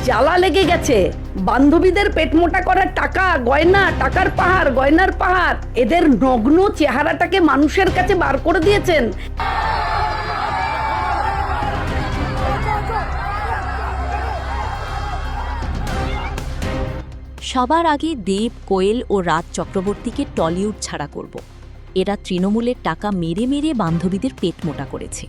জ্বালা লেগে গেছে। বান্ধবীদের পেট মোটা করার টাকা, গয়না, টাকার পাহাড়, গয়নার পাহাড়, এদের নগ্ন চেহারাটাকে মানুষের কাছে বার করে দিয়েছেন। সবার আগে দেব, কোয়েল ও রাজ চক্রবর্তীকে টলিউড ছাড়া করব। এরা তৃণমূলের টাকা মেরে মেরে বান্ধবীদের পেট মোটা করেছে।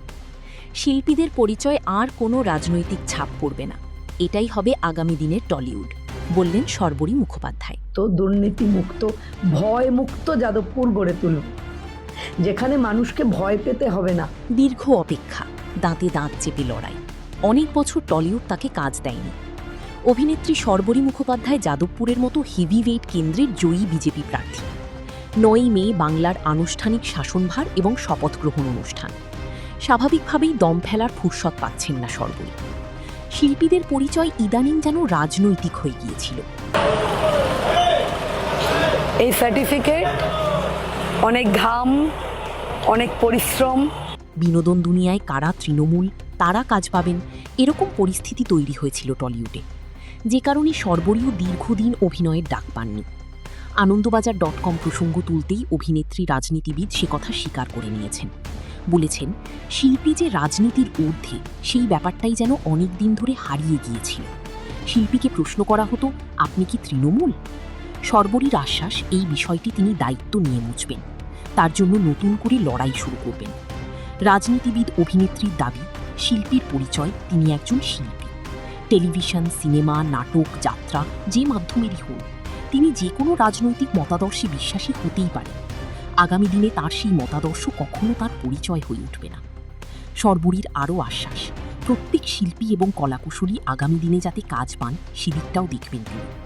শিল্পীদের পরিচয় আর কোনো রাজনৈতিক ছাপ পড়বে না। এটাই হবে আগামী দিনের টলিউড, বললেন শর্বরী মুখোপাধ্যায়। তো দুর্নীতি মুক্ত, ভয় মুক্ত যাদবপুর গড়ে তুলুন, যেখানে মানুষকে ভয় পেতে হবে না। দীর্ঘ অপেক্ষা, দাঁতে দাঁত চেপে লড়াই। অনেক বছর টলিউড তাকে কাজ দেয়নি। অভিনেত্রী শর্বরী মুখোপাধ্যায় যাদবপুরের মতো হেভিওয়েট কেন্দ্রের জয়ী বিজেপি প্রার্থী। ৯ মে বাংলার আনুষ্ঠানিক শাসনভার এবং শপথ গ্রহণ অনুষ্ঠান। স্বাভাবিকভাবেই দম ফেলার ফুরসত পাচ্ছেন না শর্বরী। শিল্পীদের পরিচয় ইদানিং যেন রাজনৈতিক হয়ে গিয়েছিল। এই সার্টিফিকেট, অনেক ঘাম, অনেক পরিশ্রম। বিনোদন দুনিয়ায় কারা তৃণমূল, তারা কাজ পাবেন, এরকম পরিস্থিতি তৈরি হয়েছিল টলিউডে, যে কারণে শর্বরীও দীর্ঘদিন অভিনয়ের ডাক পাননি। আনন্দবাজার.com প্রসঙ্গ তুলতেই অভিনেত্রী রাজনীতিবিদ সে কথা স্বীকার করে নিয়েছেন। বলেছেন, শিল্পী যে রাজনীতির ঊর্ধ্বে, সেই ব্যাপারটাই যেন অনেক দিন ধরে হারিয়ে গিয়েছিল। শিল্পীকে প্রশ্ন করা হতো, আপনি কি তৃণমূল? শর্বরীর আশ্বাস, এই বিষয়টি তিনি দায়িত্ব নিয়ে মুছবেন, তার জন্য নতুন করে লড়াই শুরু করবেন। রাজনীতিবিদ অভিনেত্রীর দাবি, শিল্পীর পরিচয় তিনি একজন শিল্পী। টেলিভিশন, সিনেমা, নাটক, যাত্রা যে মাধ্যমেরই হোক, তিনি যে কোনো রাজনৈতিক মতাদর্শে বিশ্বাসী হতেই পারেন। আগামী দিনে তার সেই মতাদর্শ কখনো তার পরিচয় হয়ে উঠবে না। শর্বরীর আরও আশ্বাস, প্রত্যেক শিল্পী এবং কলাকুশলী আগামী দিনে যাতে কাজ পান, সেদিকটাও দেখবেন তিনি।